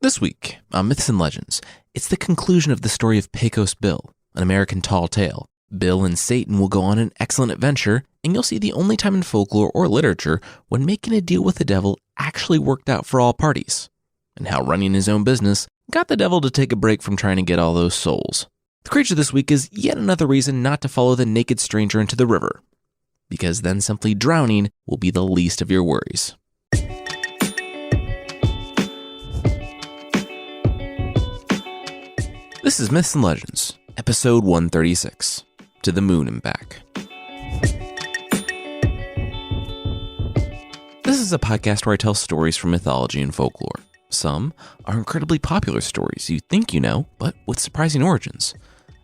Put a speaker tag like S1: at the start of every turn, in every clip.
S1: This week on Myths and Legends, it's the conclusion of the story of Pecos Bill, an American tall tale. Bill and Satan will go on an excellent adventure, and you'll see the only time in folklore or literature when making a deal with the devil actually worked out for all parties, and how running his own business got the devil to take a break from trying to get all those souls. The creature this week is yet another reason not to follow the naked stranger into the river, because then simply drowning will be the least of your worries. This is Myths and Legends, episode 136, To the Moon and Back. This is a podcast where I tell stories from mythology and folklore. Some are incredibly popular stories you think you know, but with surprising origins.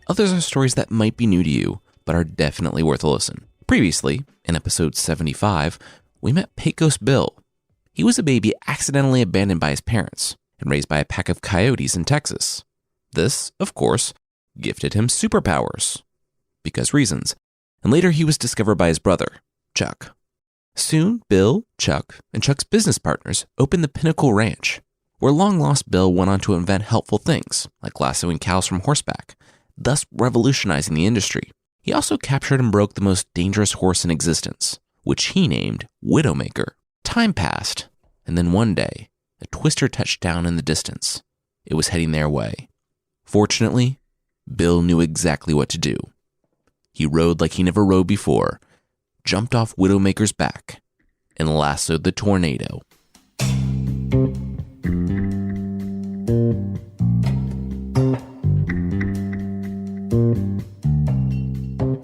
S1: Others are stories that might be new to you, but are definitely worth a listen. Previously, in episode 75, we met Pecos Bill. He was a baby accidentally abandoned by his parents and raised by a pack of coyotes in Texas. This, of course, gifted him superpowers, because reasons, and later he was discovered by his brother, Chuck. Soon, Bill, Chuck, and Chuck's business partners opened the Pinnacle Ranch, where long-lost Bill went on to invent helpful things, like lassoing cows from horseback, thus revolutionizing the industry. He also captured and broke the most dangerous horse in existence, which he named Widowmaker. Time passed, and then one day, a twister touched down in the distance. It was heading their way. Fortunately, Bill knew exactly what to do. He rode like he never rode before, jumped off Widowmaker's back, and lassoed the tornado.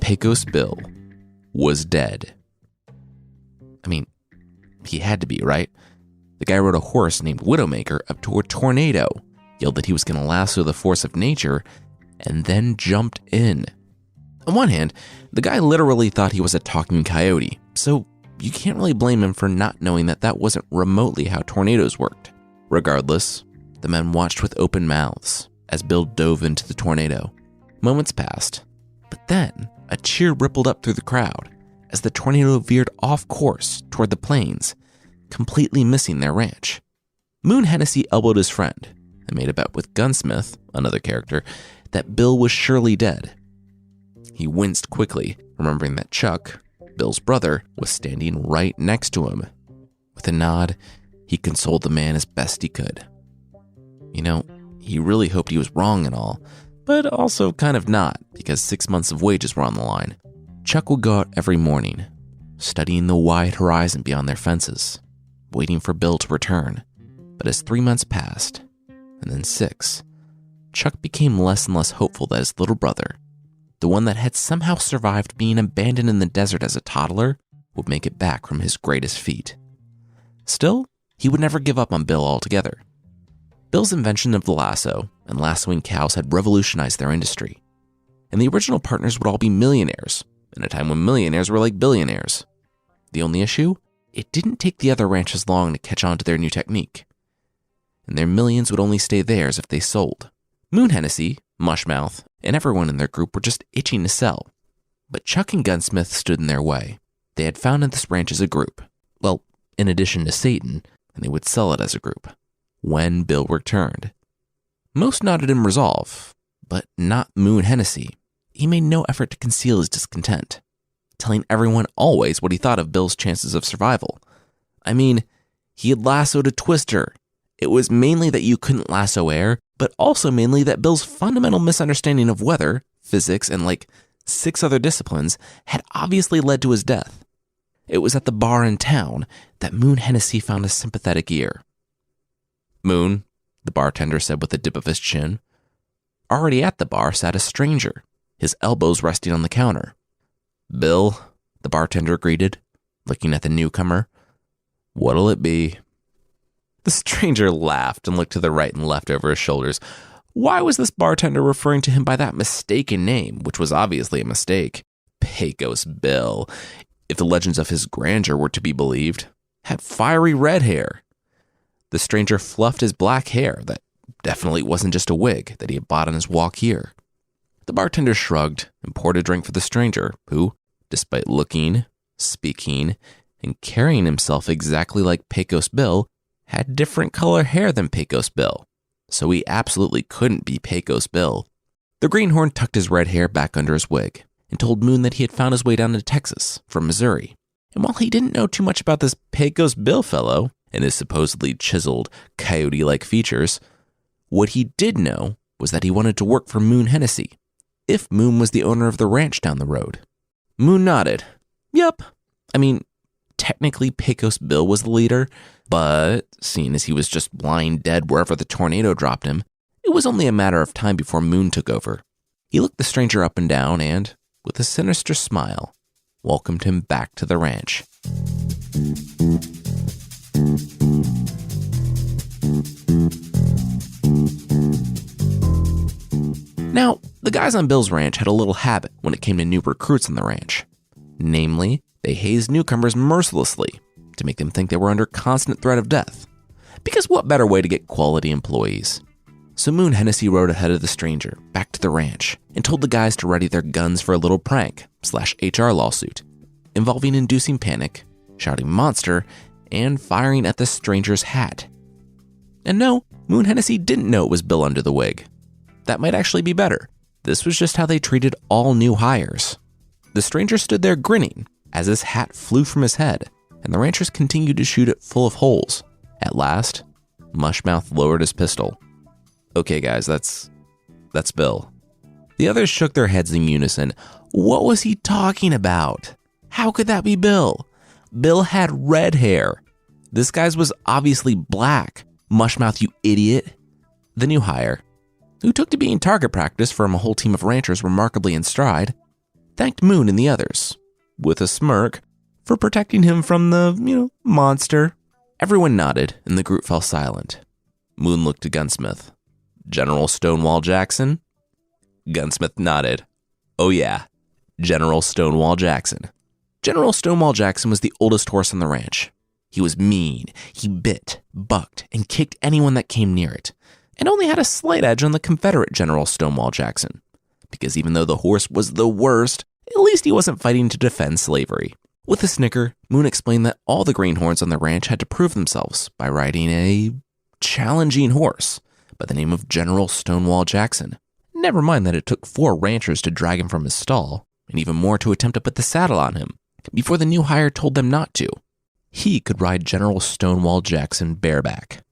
S1: Pecos Bill was dead. I mean, he had to be, right? The guy rode a horse named Widowmaker up to a tornado, yelled that he was going to lasso the force of nature, and then jumped in. On one hand, the guy literally thought he was a talking coyote, so you can't really blame him for not knowing that that wasn't remotely how tornadoes worked. Regardless, the men watched with open mouths as Bill dove into the tornado. Moments passed, but then a cheer rippled up through the crowd as the tornado veered off course toward the plains, completely missing their ranch. Moon Hennessy elbowed his friend and made a bet with Gunsmith, another character, that Bill was surely dead. He winced quickly, remembering that Chuck, Bill's brother, was standing right next to him. With a nod, he consoled the man as best he could. You know, he really hoped he was wrong and all, but also kind of not, because 6 months of wages were on the line. Chuck would go out every morning, studying the wide horizon beyond their fences, waiting for Bill to return. But as 3 months passed, and then 6, Chuck became less and less hopeful that his little brother, the one that had somehow survived being abandoned in the desert as a toddler, would make it back from his greatest feat. Still, he would never give up on Bill altogether. Bill's invention of the lasso and lassoing cows had revolutionized their industry, and the original partners would all be millionaires, in a time when millionaires were like billionaires. The only issue? It didn't take the other ranches long to catch on to their new technique, and their millions would only stay theirs if they sold. Moon Hennessy, Mushmouth, and everyone in their group were just itching to sell, but Chuck and Gunsmith stood in their way. They had founded this ranch as a group, well, in addition to Satan, and they would sell it as a group when Bill returned. Most nodded in resolve, but not Moon Hennessy. He made no effort to conceal his discontent, telling everyone always what he thought of Bill's chances of survival. I mean, he had lassoed a twister. It was mainly that you couldn't lasso air, but also mainly that Bill's fundamental misunderstanding of weather, physics, and like 6 other disciplines had obviously led to his death. It was at the bar in town that Moon Hennessy found a sympathetic ear. "Moon," the bartender said with a dip of his chin. Already at the bar sat a stranger, his elbows resting on the counter. "Bill," the bartender greeted, looking at the newcomer. "What'll it be?" The stranger laughed and looked to the right and left over his shoulders. Why was this bartender referring to him by that mistaken name, which was obviously a mistake? Pecos Bill, if the legends of his grandeur were to be believed, had fiery red hair. The stranger fluffed his black hair that definitely wasn't just a wig that he had bought on his walk here. The bartender shrugged and poured a drink for the stranger, who, despite looking, speaking, and carrying himself exactly like Pecos Bill, had different color hair than Pecos Bill, so he absolutely couldn't be Pecos Bill. The greenhorn tucked his red hair back under his wig and told Moon that he had found his way down to Texas from Missouri. And while he didn't know too much about this Pecos Bill fellow and his supposedly chiseled, coyote-like features, what he did know was that he wanted to work for Moon Hennessy, if Moon was the owner of the ranch down the road. Moon nodded. Yup. I mean, technically Pecos Bill was the leader, but seeing as he was just lying dead wherever the tornado dropped him, it was only a matter of time before Moon took over. He looked the stranger up and down and, with a sinister smile, welcomed him back to the ranch. Now, the guys on Bill's ranch had a little habit when it came to new recruits on the ranch. Namely, they hazed newcomers mercilessly to make them think they were under constant threat of death. Because what better way to get quality employees? So Moon Hennessy rode ahead of the stranger back to the ranch and told the guys to ready their guns for a little prank/HR lawsuit involving inducing panic, shouting monster, and firing at the stranger's hat. And no, Moon Hennessy didn't know it was Bill under the wig. That might actually be better. This was just how they treated all new hires. The stranger stood there grinning as his hat flew from his head, and the ranchers continued to shoot it full of holes. At last, Mushmouth lowered his pistol. Okay guys, that's Bill. The others shook their heads in unison. What was he talking about? How could that be Bill? Bill had red hair. This guy's was obviously black. Mushmouth, you idiot. The new hire, who took to being target practice from a whole team of ranchers remarkably in stride, thanked Moon and the others, with a smirk, for protecting him from the, monster. Everyone nodded and the group fell silent. Moon looked to Gunsmith. General Stonewall Jackson? Gunsmith nodded. Oh yeah, General Stonewall Jackson. General Stonewall Jackson was the oldest horse on the ranch. He was mean. He bit, bucked, and kicked anyone that came near it, and only had a slight edge on the Confederate General Stonewall Jackson, because even though the horse was the worst, at least he wasn't fighting to defend slavery. With a snicker, Moon explained that all the greenhorns on the ranch had to prove themselves by riding a challenging horse by the name of General Stonewall Jackson. Never mind that it took 4 ranchers to drag him from his stall, and even more to attempt to put the saddle on him, before the new hire told them not to. He could ride General Stonewall Jackson bareback.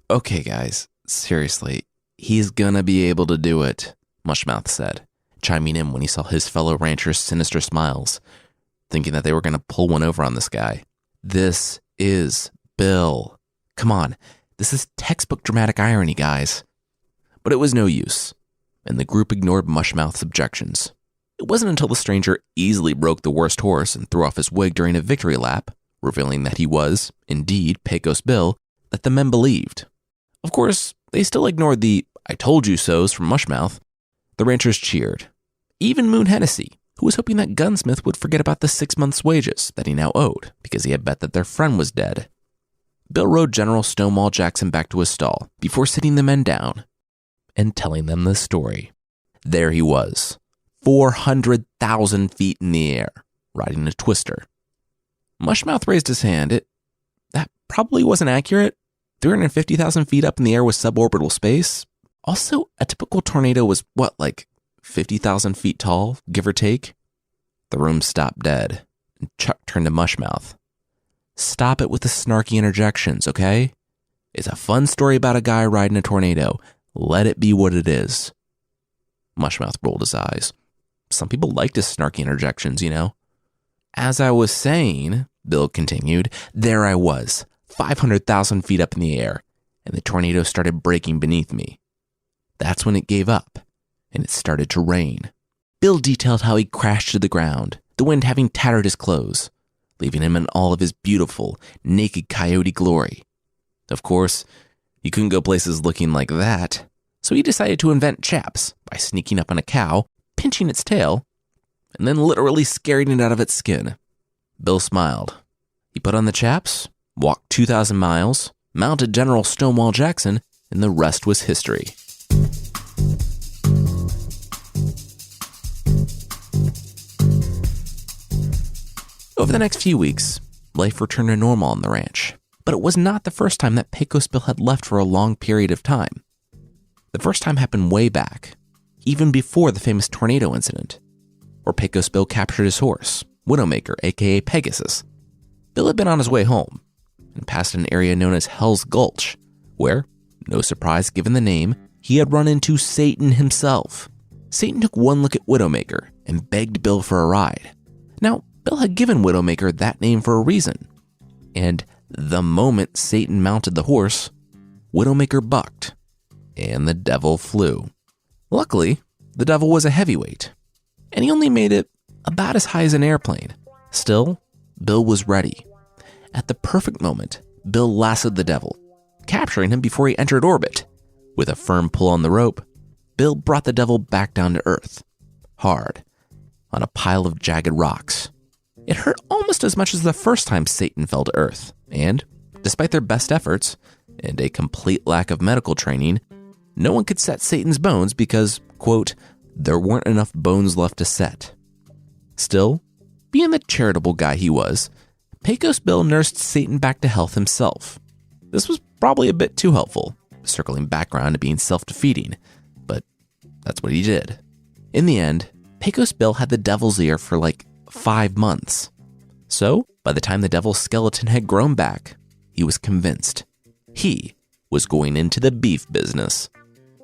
S1: Okay guys, seriously, he's gonna be able to do it, Mushmouth said, chiming in when he saw his fellow ranchers' sinister smiles, thinking that they were gonna pull one over on this guy. This is Bill. Come on, this is textbook dramatic irony, guys. But it was no use, and the group ignored Mushmouth's objections. It wasn't until the stranger easily broke the worst horse and threw off his wig during a victory lap, revealing that he was, indeed, Pecos Bill, that the men believed. Of course, they still ignored the "I told you so's" from Mushmouth. The ranchers cheered. Even Moon Hennessy, who was hoping that Gunsmith would forget about the 6 months' wages that he now owed because he had bet that their friend was dead. Bill rode General Stonewall Jackson back to his stall before sitting the men down and telling them the story. There he was, 400,000 feet in the air, riding a twister. Mushmouth raised his hand. That probably wasn't accurate. 350,000 feet up in the air was suborbital space. Also, a typical tornado was, 50,000 feet tall, give or take? The room stopped dead, and Chuck turned to Mushmouth. Stop it with the snarky interjections, okay? It's a fun story about a guy riding a tornado. Let it be what it is. Mushmouth rolled his eyes. Some people liked his snarky interjections, As I was saying, Bill continued, there I was, 500,000 feet up in the air, and the tornado started breaking beneath me. That's when it gave up, and it started to rain. Bill detailed how he crashed to the ground, the wind having tattered his clothes, leaving him in all of his beautiful, naked coyote glory. Of course, he couldn't go places looking like that, so he decided to invent chaps by sneaking up on a cow, pinching its tail, and then literally scaring it out of its skin. Bill smiled. He put on the chaps, walked 2,000 miles, mounted General Stonewall Jackson, and the rest was history. Over the next few weeks, life returned to normal on the ranch, but it was not the first time that Pecos Bill had left for a long period of time. The first time happened way back, even before the famous tornado incident, where Pecos Bill captured his horse, Widowmaker, aka Pegasus. Bill had been on his way home and passed an area known as Hell's Gulch, where, no surprise given the name, he had run into Satan himself. Satan took one look at Widowmaker and begged Bill for a ride. Now, Bill had given Widowmaker that name for a reason, and the moment Satan mounted the horse, Widowmaker bucked, and the devil flew. Luckily, the devil was a heavyweight, and he only made it about as high as an airplane. Still, Bill was ready. At the perfect moment, Bill lassoed the devil, capturing him before he entered orbit. With a firm pull on the rope, Bill brought the devil back down to earth, hard, on a pile of jagged rocks. It hurt almost as much as the first time Satan fell to earth, and despite their best efforts and a complete lack of medical training, no one could set Satan's bones because, quote, there weren't enough bones left to set. Still, being the charitable guy he was, Pecos Bill nursed Satan back to health himself. This was probably a bit too helpful, circling back around to being self-defeating, but that's what he did. In the end, Pecos Bill had the devil's ear for like 5 months. So, by the time the devil's skeleton had grown back, he was convinced he was going into the beef business.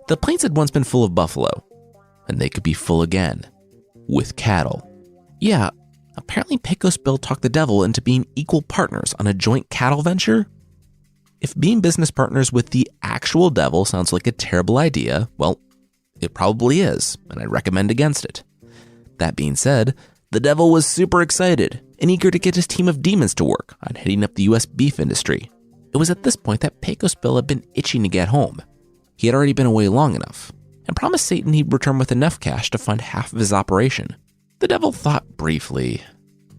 S1: The plains had once been full of buffalo, and they could be full again, with cattle. Yeah, apparently Pecos Bill talked the devil into being equal partners on a joint cattle venture. If being business partners with the actual devil sounds like a terrible idea, well, it probably is, and I recommend against it. That being said, the devil was super excited and eager to get his team of demons to work on heading up the U.S. beef industry. It was at this point that Pecos Bill had been itching to get home. He had already been away long enough, and promised Satan he'd return with enough cash to fund half of his operation. The devil thought briefly,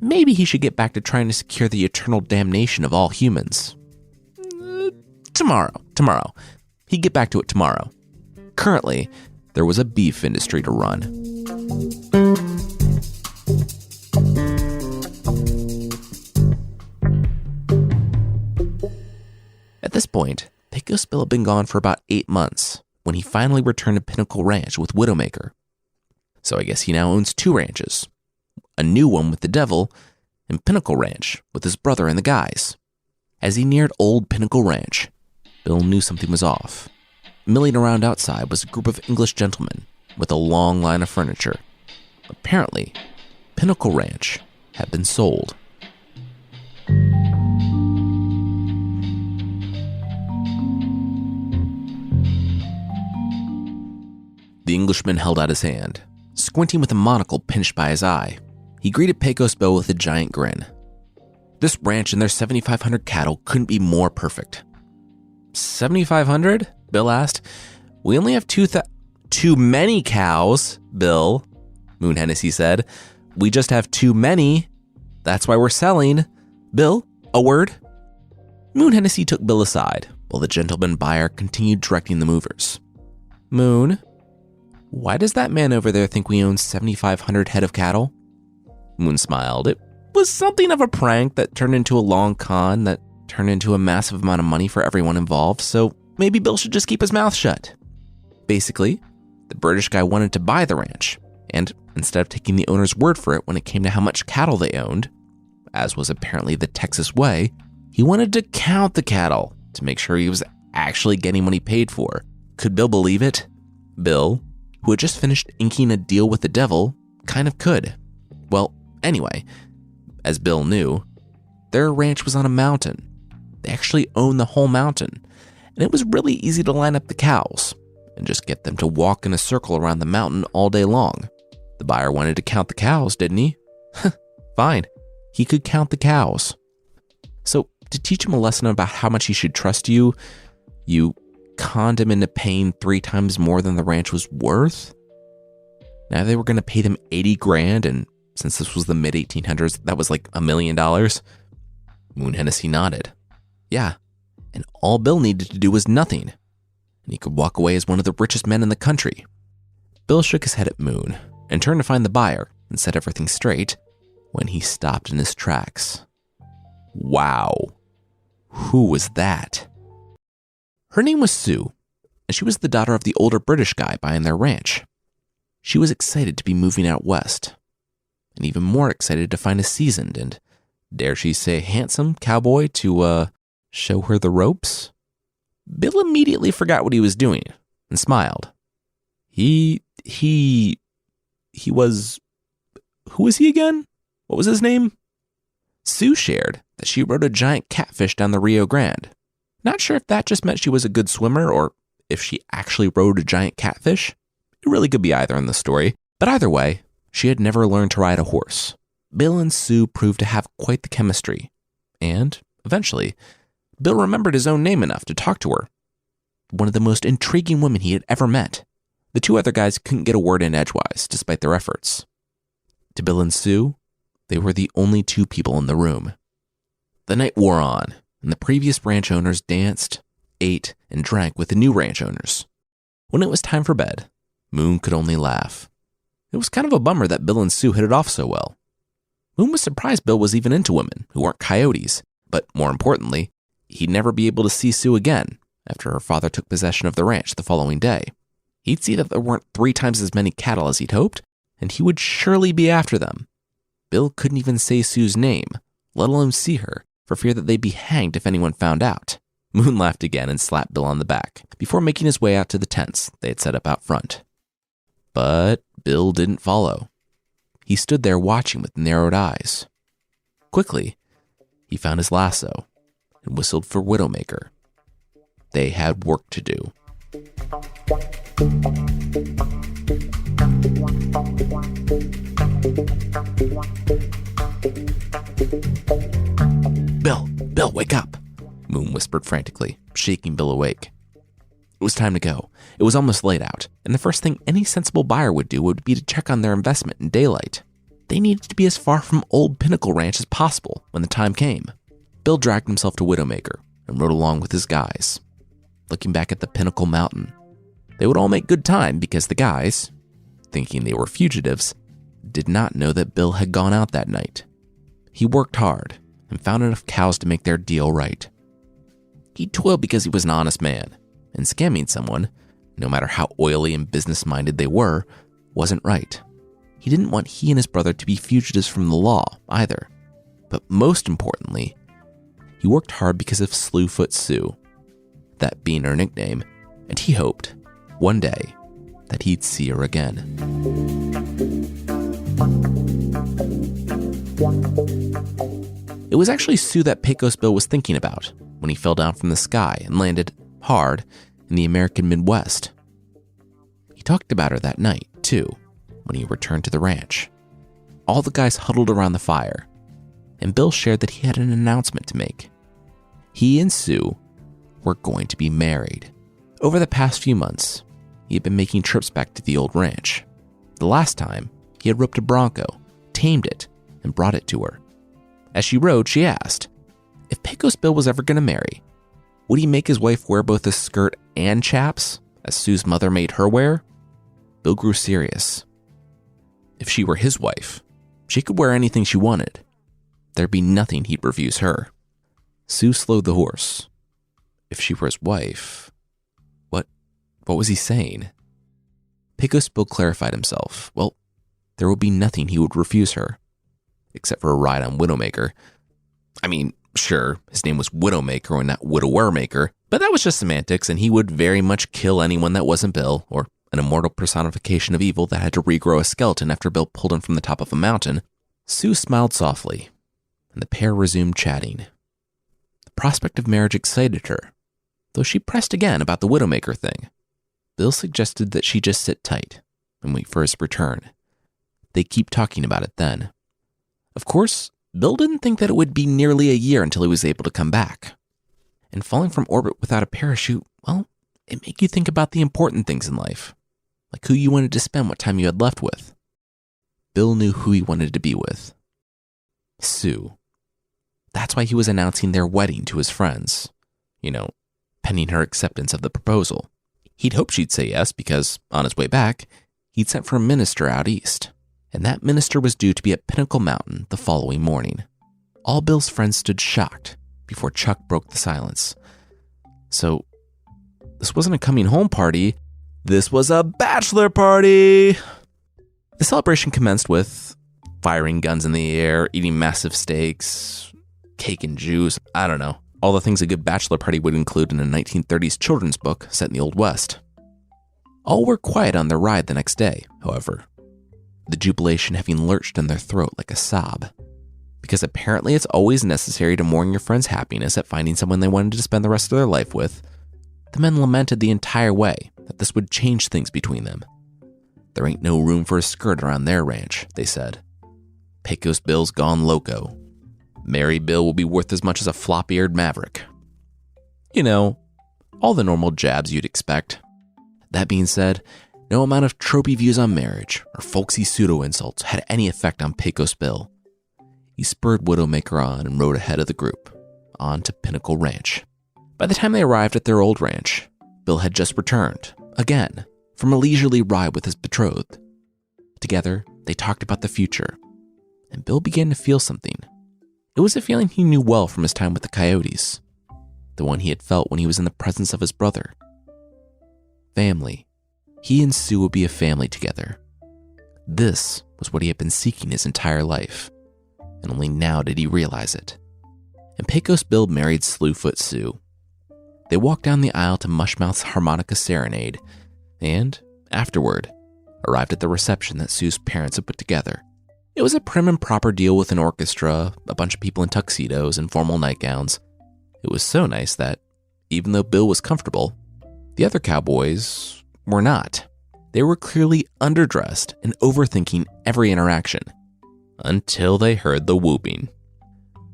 S1: maybe he should get back to trying to secure the eternal damnation of all humans. Tomorrow. He'd get back to it tomorrow. Currently, there was a beef industry to run. At this point, Pecos Bill had been gone for about 8 months when he finally returned to Pinnacle Ranch with Widowmaker. So I guess he now owns 2 ranches, a new one with the devil and Pinnacle Ranch with his brother and the guys. As he neared Old Pinnacle Ranch, Bill knew something was off. Milling around outside was a group of English gentlemen with a long line of furniture. Apparently, Pinnacle Ranch had been sold. The Englishman held out his hand, squinting with a monocle pinched by his eye. He greeted Pecos Bill with a giant grin. This ranch and their 7,500 cattle couldn't be more perfect. 7,500? Bill asked. We only have too many cows, Bill, Moon Hennessy said. We just have too many. That's why we're selling. Bill, a word? Moon Hennessy took Bill aside, while the gentleman buyer continued directing the movers. Moon, why does that man over there think we own 7,500 head of cattle? Moon smiled. It was something of a prank that turned into a long con that turned into a massive amount of money for everyone involved, so maybe Bill should just keep his mouth shut. Basically, the British guy wanted to buy the ranch, and instead of taking the owner's word for it when it came to how much cattle they owned, as was apparently the Texas way, he wanted to count the cattle to make sure he was actually getting what he paid for. Could Bill believe it? Bill, who had just finished inking a deal with the devil, kind of could. Well, anyway, as Bill knew, their ranch was on a mountain. They actually owned the whole mountain, and it was really easy to line up the cows and just get them to walk in a circle around the mountain all day long. The buyer wanted to count the cows, didn't he? Fine, he could count the cows. So, to teach him a lesson about how much he should trust you, you conned him into paying 3 times more than the ranch was worth? Now they were going to pay them $80,000, and since this was the mid-1800s, that was like $1 million. Moon Hennessy nodded. Yeah, and all Bill needed to do was nothing, and he could walk away as one of the richest men in the country. Bill shook his head at Moon and turned to find the buyer and set everything straight when he stopped in his tracks. Wow, who was that? Her name was Sue, and she was the daughter of the older British guy buying their ranch. She was excited to be moving out west, and even more excited to find a seasoned and, dare she say, handsome cowboy to, show her the ropes. Bill immediately forgot what he was doing and smiled. He was, who was he again? What was his name? Sue shared that she rode a giant catfish down the Rio Grande. Not sure if that just meant she was a good swimmer or if she actually rode a giant catfish. It really could be either in the story, but either way, she had never learned to ride a horse. Bill and Sue proved to have quite the chemistry, and eventually, Bill remembered his own name enough to talk to her. One of the most intriguing women he had ever met. The two other guys couldn't get a word in edgewise, despite their efforts. To Bill and Sue, they were the only two people in the room. The night wore on, and the previous ranch owners danced, ate, and drank with the new ranch owners. When it was time for bed, Moon could only laugh. It was kind of a bummer that Bill and Sue hit it off so well. Moon was surprised Bill was even into women who weren't coyotes, but more importantly, he'd never be able to see Sue again after her father took possession of the ranch the following day. He'd see that there weren't 3 times as many cattle as he'd hoped, and he would surely be after them. Bill couldn't even say Sue's name, let alone see her, for fear that they'd be hanged if anyone found out. Moon laughed again and slapped Bill on the back before making his way out to the tents they had set up out front. But Bill didn't follow. He stood there watching with narrowed eyes. Quickly, he found his lasso and whistled for Widowmaker. They had work to do. Bill, wake up, Moon whispered frantically, shaking Bill awake. It was time to go. It was almost late out, and the first thing any sensible buyer would do would be to check on their investment in daylight. They needed to be as far from Old Pinnacle Ranch as possible when the time came. Bill dragged himself to Widowmaker and rode along with his guys. Looking back at the Pinnacle Mountain, they would all make good time because the guys, thinking they were fugitives, did not know that Bill had gone out that night. He worked hard and found enough cows to make their deal right. He toiled because he was an honest man, and scamming someone, no matter how oily and business-minded they were, wasn't right. He didn't want he and his brother to be fugitives from the law either. But most importantly, he worked hard because of Slewfoot Sue, that being her nickname, and he hoped, one day, that he'd see her again. It was actually Sue that Pecos Bill was thinking about when he fell down from the sky and landed hard in the American Midwest. He talked about her that night, too, when he returned to the ranch. All the guys huddled around the fire, and Bill shared that he had an announcement to make. He and Sue were going to be married. Over the past few months, he had been making trips back to the old ranch. The last time, he had roped a bronco, tamed it, and brought it to her. As she rode, she asked, if Pecos Bill was ever going to marry, would he make his wife wear both a skirt and chaps, as Sue's mother made her wear? Bill grew serious. If she were his wife, she could wear anything she wanted. There'd be nothing he'd refuse her. Sue slowed the horse. If she were his wife, what was he saying? Pecos Bill clarified himself. Well, there would be nothing he would refuse her, except for a ride on Widowmaker. I mean, sure, his name was Widowmaker and not Widower-maker, but that was just semantics, and he would very much kill anyone that wasn't Bill, or an immortal personification of evil that had to regrow a skeleton after Bill pulled him from the top of a mountain. Sue smiled softly, and the pair resumed chatting. The prospect of marriage excited her, though she pressed again about the Widowmaker thing. Bill suggested that she just sit tight and wait for his return. They'd keep talking about it then. Of course, Bill didn't think that it would be nearly a year until he was able to come back. And falling from orbit without a parachute, well, it made you think about the important things in life, like who you wanted to spend what time you had left with. Bill knew who he wanted to be with. Sue. That's why he was announcing their wedding to his friends. Pending her acceptance of the proposal. He'd hoped she'd say yes because, on his way back, he'd sent for a minister out east. And that minister was due to be at Pinnacle Mountain the following morning. All Bill's friends stood shocked before Chuck broke the silence. So this wasn't a coming home party. This was a bachelor party. The celebration commenced with firing guns in the air, eating massive steaks, cake and juice. I don't know. All the things a good bachelor party would include in a 1930s children's book set in the Old West. All were quiet on their ride the next day, however, the jubilation having lurched in their throat like a sob. Because apparently it's always necessary to mourn your friend's happiness at finding someone they wanted to spend the rest of their life with, the men lamented the entire way that this would change things between them. There ain't no room for a skirt around their ranch, they said. Pecos Bill's gone loco. Mary Bill will be worth as much as a flop-eared maverick. You know, all the normal jabs you'd expect. That being said, no amount of tropey views on marriage or folksy pseudo-insults had any effect on Pecos Bill. He spurred Widowmaker on and rode ahead of the group, on to Pinnacle Ranch. By the time they arrived at their old ranch, Bill had just returned, again, from a leisurely ride with his betrothed. Together, they talked about the future, and Bill began to feel something. It was a feeling he knew well from his time with the Coyotes, the one he had felt when he was in the presence of his brother. Family. He and Sue would be a family together. This was what he had been seeking his entire life, and only now did he realize it. And Pecos Bill married Slewfoot Sue. They walked down the aisle to Mushmouth's harmonica serenade, and, afterward, arrived at the reception that Sue's parents had put together. It was a prim and proper deal with an orchestra, a bunch of people in tuxedos and formal nightgowns. It was so nice that, even though Bill was comfortable, the other cowboys were not. They were clearly underdressed and overthinking every interaction, until they heard the whooping.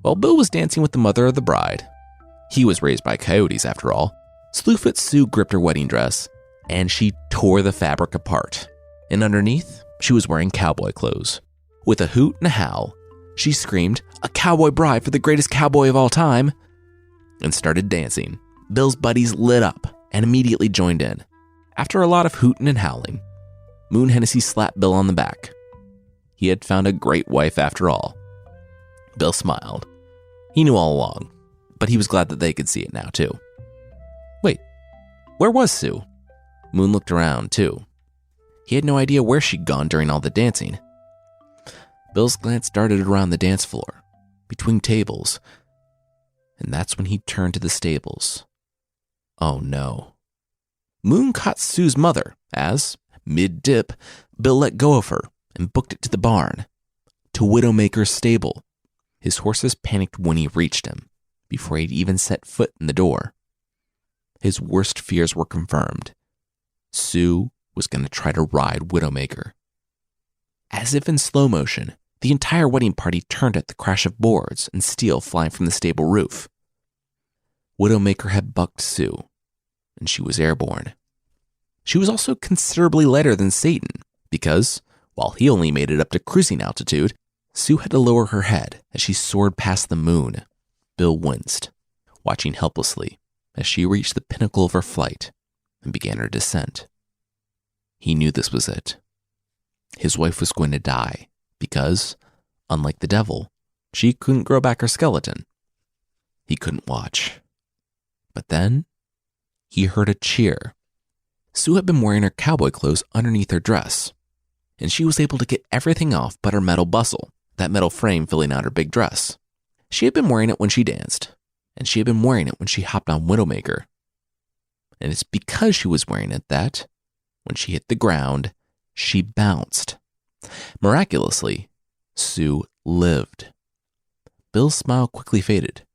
S1: While Bill was dancing with the mother of the bride, he was raised by coyotes after all, Slewfoot Sue gripped her wedding dress, and she tore the fabric apart. And underneath, she was wearing cowboy clothes. With a hoot and a howl, she screamed, "A cowboy bride for the greatest cowboy of all time," and started dancing. Bill's buddies lit up and immediately joined in. After a lot of hooting and howling, Moon Hennessy slapped Bill on the back. He had found a great wife after all. Bill smiled. He knew all along, but he was glad that they could see it now too. Wait, where was Sue? Moon looked around too. He had no idea where she'd gone during all the dancing. Bill's glance darted around the dance floor, between tables, and that's when he turned to the stables. Oh no. Moon caught Sue's mother as, mid-dip, Bill let go of her and booked it to the barn, to Widowmaker's stable. His horses panicked when he reached him, before he'd even set foot in the door. His worst fears were confirmed. Sue was going to try to ride Widowmaker. As if in slow motion, the entire wedding party turned at the crash of boards and steel flying from the stable roof. Widowmaker had bucked Sue, and she was airborne. She was also considerably lighter than Satan, because, while he only made it up to cruising altitude, Sue had to lower her head as she soared past the moon. Bill winced, watching helplessly as she reached the pinnacle of her flight and began her descent. He knew this was it. His wife was going to die because, unlike the devil, she couldn't grow back her skeleton. He couldn't watch. But then, he heard a cheer. Sue had been wearing her cowboy clothes underneath her dress, and she was able to get everything off but her metal bustle, that metal frame filling out her big dress. She had been wearing it when she danced, and she had been wearing it when she hopped on Widowmaker. And it's because she was wearing it that, when she hit the ground, she bounced. Miraculously, Sue lived. Bill's smile quickly faded.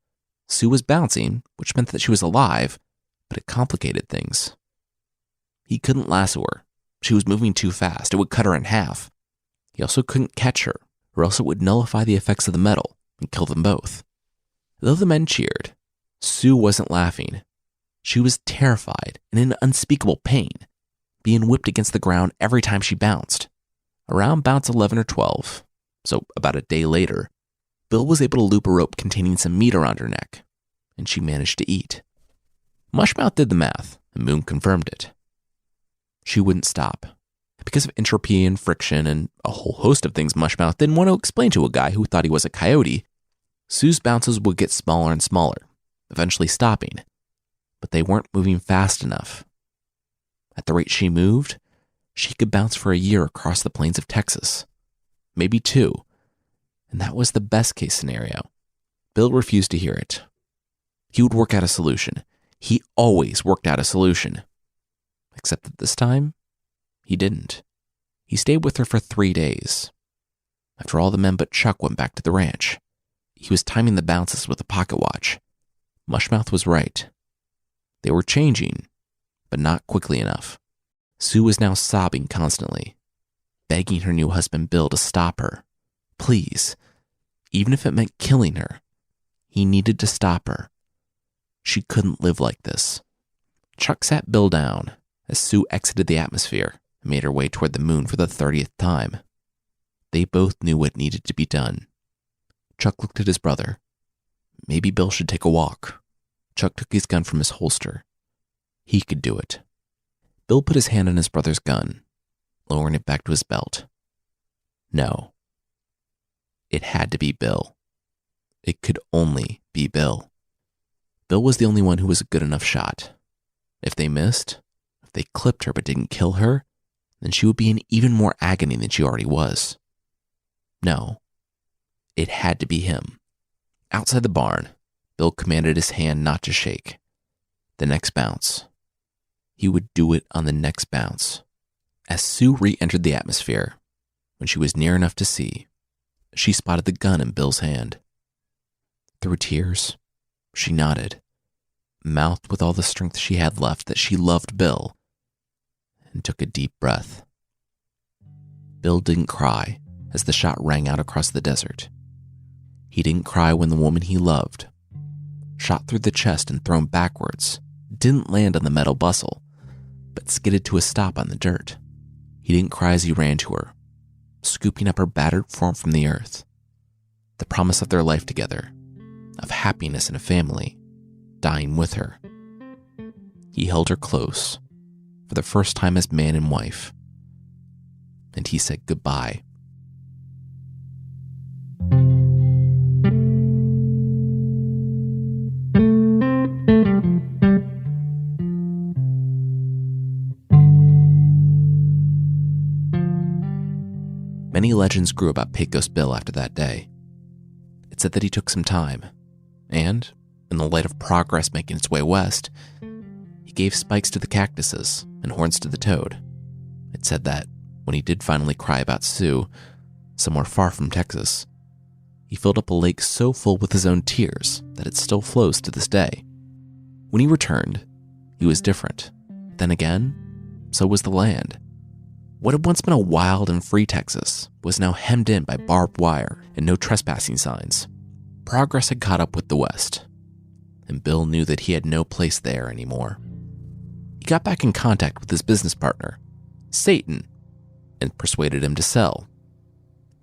S1: Sue was bouncing, which meant that she was alive, but it complicated things. He couldn't lasso her. She was moving too fast. It would cut her in half. He also couldn't catch her, or else it would nullify the effects of the metal and kill them both. Though the men cheered, Sue wasn't laughing. She was terrified and in unspeakable pain, being whipped against the ground every time she bounced. Around bounce 11 or 12, so about a day later, Bill was able to loop a rope containing some meat around her neck, and she managed to eat. Mushmouth did the math, and Moon confirmed it. She wouldn't stop. Because of entropy and friction and a whole host of things Mushmouth didn't want to explain to a guy who thought he was a coyote, Sue's bounces would get smaller and smaller, eventually stopping. but they weren't moving fast enough. At the rate she moved, she could bounce for a year across the plains of Texas, maybe 2, and that was the best case scenario. Bill refused to hear it. He would work out a solution. He always worked out a solution. Except that this time, he didn't. He stayed with her for 3 days. After all the men but Chuck went back to the ranch, he was timing the bounces with a pocket watch. Mushmouth was right. They were changing, but not quickly enough. Sue was now sobbing constantly, begging her new husband Bill to stop her. Please, even if it meant killing her, he needed to stop her. She couldn't live like this. Chuck sat Bill down as Sue exited the atmosphere and made her way toward the moon for the 30th time. They both knew what needed to be done. Chuck looked at his brother. Maybe Bill should take a walk. Chuck took his gun from his holster. He could do it. Bill put his hand on his brother's gun, lowering it back to his belt. No. It had to be Bill. It could only be Bill. Bill was the only one who was a good enough shot. If they missed, if they clipped her but didn't kill her, then she would be in even more agony than she already was. No. It had to be him. Outside the barn, Bill commanded his hand not to shake. The next bounce. He would do it on the next bounce. As Sue re-entered the atmosphere, when she was near enough to see, she spotted the gun in Bill's hand. Through tears, she nodded, mouthed with all the strength she had left that she loved Bill, and took a deep breath. Bill didn't cry as the shot rang out across the desert. He didn't cry when the woman he loved, shot through the chest and thrown backwards, didn't land on the metal bustle, but skidded to a stop on the dirt. He didn't cry as he ran to her, scooping up her battered form from the earth. The promise of their life together, of happiness and a family, dying with her. He held her close, for the first time as man and wife, and he said goodbye. Many legends grew about Pecos Bill after that day. It said that he took some time, and, in the light of progress making its way west, he gave spikes to the cactuses and horns to the toad. It said that, when he did finally cry about Sue, somewhere far from Texas, he filled up a lake so full with his own tears that it still flows to this day. When he returned, he was different. Then again, so was the land. What had once been a wild and free Texas was now hemmed in by barbed wire and no trespassing signs. Progress had caught up with the West, and Bill knew that he had no place there anymore. He got back in contact with his business partner, Satan, and persuaded him to sell.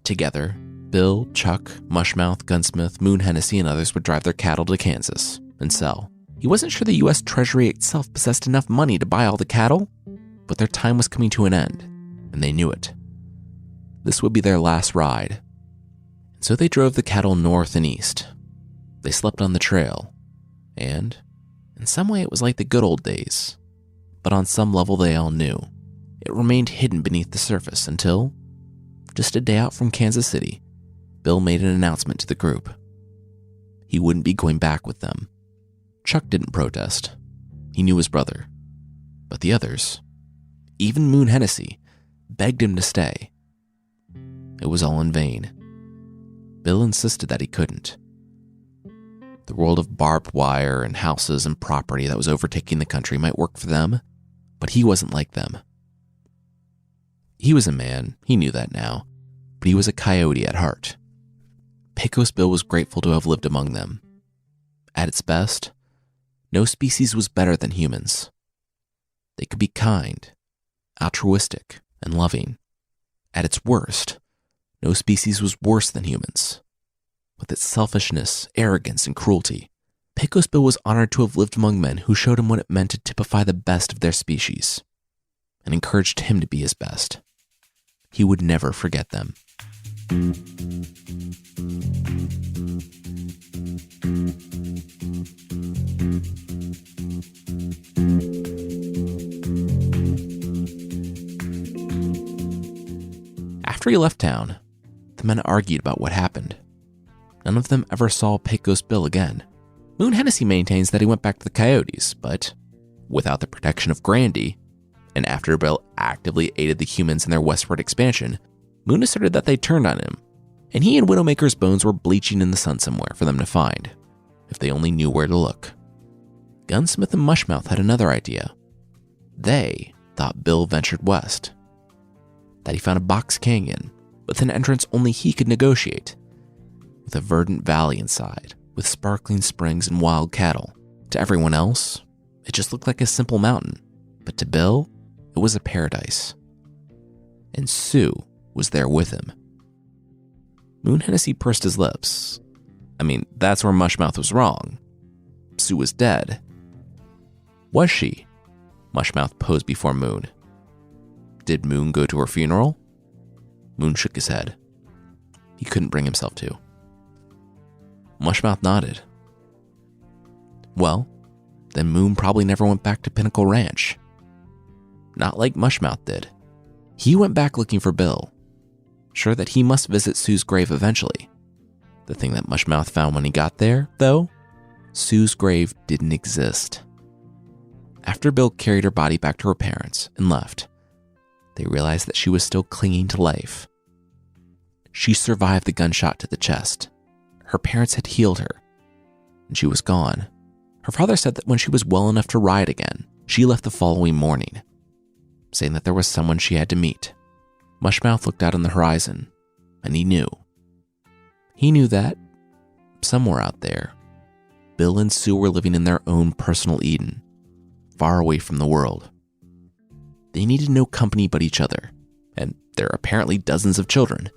S1: Together, Bill, Chuck, Mushmouth, Gunsmith, Moon Hennessy, and others would drive their cattle to Kansas and sell. He wasn't sure the U.S. Treasury itself possessed enough money to buy all the cattle, but their time was coming to an end, and they knew it. This would be their last ride. And so they drove the cattle north and east. They slept on the trail, and in some way it was like the good old days, but on some level they all knew. It remained hidden beneath the surface until, just a day out from Kansas City, Bill made an announcement to the group. He wouldn't be going back with them. Chuck didn't protest. He knew his brother. But the others, even Moon Hennessy, begged him to stay. It was all in vain. Bill insisted that he couldn't. The world of barbed wire and houses and property that was overtaking the country might work for them, but he wasn't like them. He was a man, he knew that now, but he was a coyote at heart. Pecos Bill was grateful to have lived among them. At its best, no species was better than humans. They could be kind, altruistic, and loving. At its worst, no species was worse than humans. With its selfishness, arrogance, and cruelty, Pecos Bill was honored to have lived among men who showed him what it meant to typify the best of their species, and encouraged him to be his best. He would never forget them. After he left town, the men argued about what happened. None of them ever saw Pecos Bill again. Moon Hennessy maintains that he went back to the Coyotes, but without the protection of Grandy, and after Bill actively aided the humans in their westward expansion, Moon asserted that they turned on him, and he and Widowmaker's bones were bleaching in the sun somewhere for them to find, if they only knew where to look. Gunsmith and Mushmouth had another idea. They thought Bill ventured west, that he found a box canyon with an entrance only he could negotiate, with a verdant valley inside, with sparkling springs and wild cattle. To everyone else, it just looked like a simple mountain, but to Bill, it was a paradise. And Sue was there with him. Moon Hennessy pursed his lips. I mean, that's where Mushmouth was wrong. Sue was dead. Was she? Mushmouth posed before Moon. Did Moon go to her funeral? Moon shook his head. He couldn't bring himself to. Mushmouth nodded. Well, then Moon probably never went back to Pinnacle Ranch. Not like Mushmouth did. He went back looking for Bill, sure that he must visit Sue's grave eventually. The thing that Mushmouth found when he got there, though, Sue's grave didn't exist. After Bill carried her body back to her parents and left, they realized that she was still clinging to life. She survived the gunshot to the chest. Her parents had healed her, and she was gone. Her father said that when she was well enough to ride again, she left the following morning, saying that there was someone she had to meet. Mushmouth looked out on the horizon, and he knew. He knew that, somewhere out there, Bill and Sue were living in their own personal Eden, far away from the world. They needed no company but each other, and there are apparently dozens of children.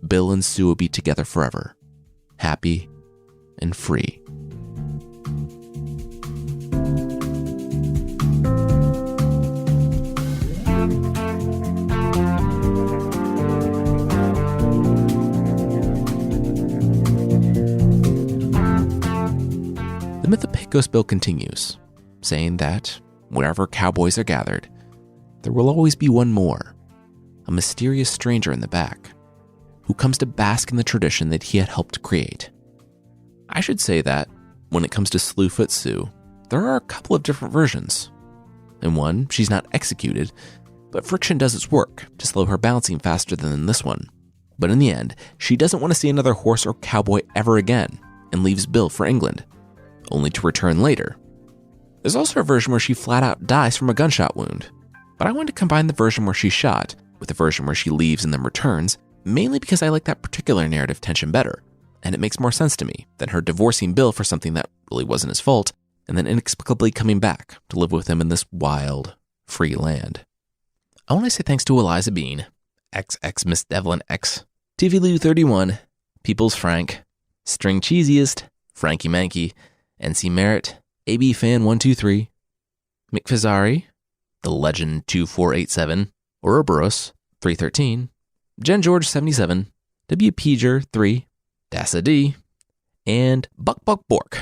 S1: Bill and Sue would be together forever, happy and free. The myth of Pecos Bill continues, saying that wherever cowboys are gathered, there will always be one more, a mysterious stranger in the back, who comes to bask in the tradition that he had helped create. I should say that, when it comes to Slewfoot Sue, there are a couple of different versions. In one, she's not executed, but friction does its work to slow her bouncing faster than in this one. But in the end, she doesn't want to see another horse or cowboy ever again, and leaves Bill for England, only to return later. There's also a version where she flat out dies from a gunshot wound, but I wanted to combine the version where she's shot with the version where she leaves and then returns, mainly because I like that particular narrative tension better, and it makes more sense to me than her divorcing Bill for something that really wasn't his fault, and then inexplicably coming back to live with him in this wild, free land. I want to say thanks to Eliza Bean, XX Miss Devlin X, TV Lou 31, Peoples Frank, String Cheesiest, Frankie Mankey, NC Merritt, AB Fan 123, McFizzari, The Legend 2487, Ouroboros 313, Jen George 77, W Peger 3, Dassa D, and Buck Bork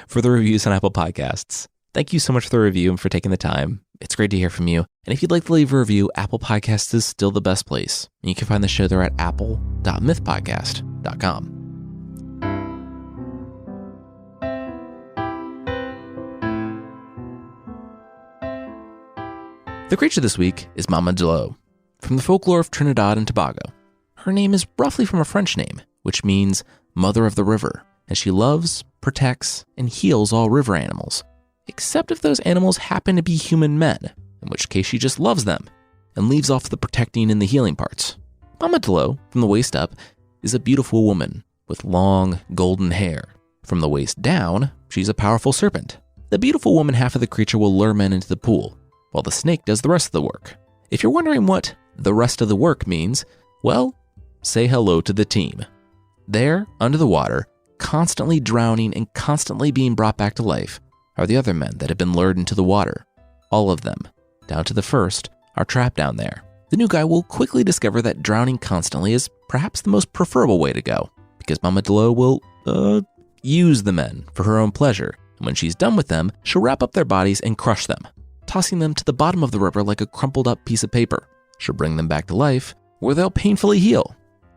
S1: for the reviews on Apple Podcasts. Thank you so much for the review and for taking the time. It's great to hear from you. And if you'd like to leave a review, Apple Podcasts is still the best place. And you can find the show there at apple.mythpodcast.com. The creature this week is Mama Delo, from the folklore of Trinidad and Tobago. Her name is roughly from a French name, which means Mother of the River, and she loves, protects, and heals all river animals, except if those animals happen to be human men, in which case she just loves them and leaves off the protecting and the healing parts. Mama Delo, from the waist up, is a beautiful woman with long, golden hair. From the waist down, she's a powerful serpent. The beautiful woman half of the creature will lure men into the pool, while the snake does the rest of the work. If you're wondering what the rest of the work means, well, say hello to the team. There, under the water, constantly drowning and constantly being brought back to life, are the other men that have been lured into the water. All of them, down to the first, are trapped down there, the new guy will quickly discover that drowning constantly is perhaps the most preferable way to go, because Mama Delo will, use the men for her own pleasure. And when she's done with them, she'll wrap up their bodies and crush them, tossing them to the bottom of the river like a crumpled up piece of paper. She'll bring them back to life, where they'll painfully heal.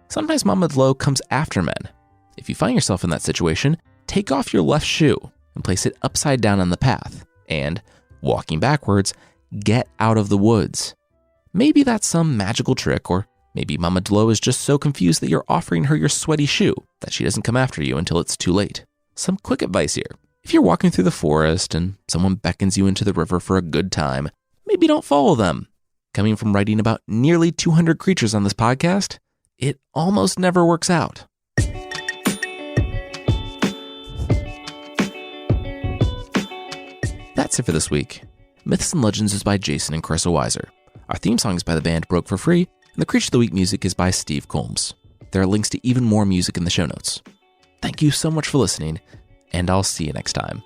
S1: Sometimes Mama Delo comes after men. If you find yourself in that situation, take off your left shoe and place it upside down on the path, and, walking backwards, get out of the woods. Maybe that's some magical trick, or maybe Mama Delo is just so confused that you're offering her your sweaty shoe that she doesn't come after you until it's too late. Some quick advice here. If you're walking through the forest and someone beckons you into the river for a good time, maybe don't follow them. Coming from writing about nearly 200 creatures on this podcast, it almost never works out. That's it for this week. Myths and Legends is by Jason and Carissa Weiser. Our theme song is by the band Broke for Free, and the Creature of the Week music is by Steve Combs. There are links to even more music in the show notes. Thank you so much for listening, and I'll see you next time.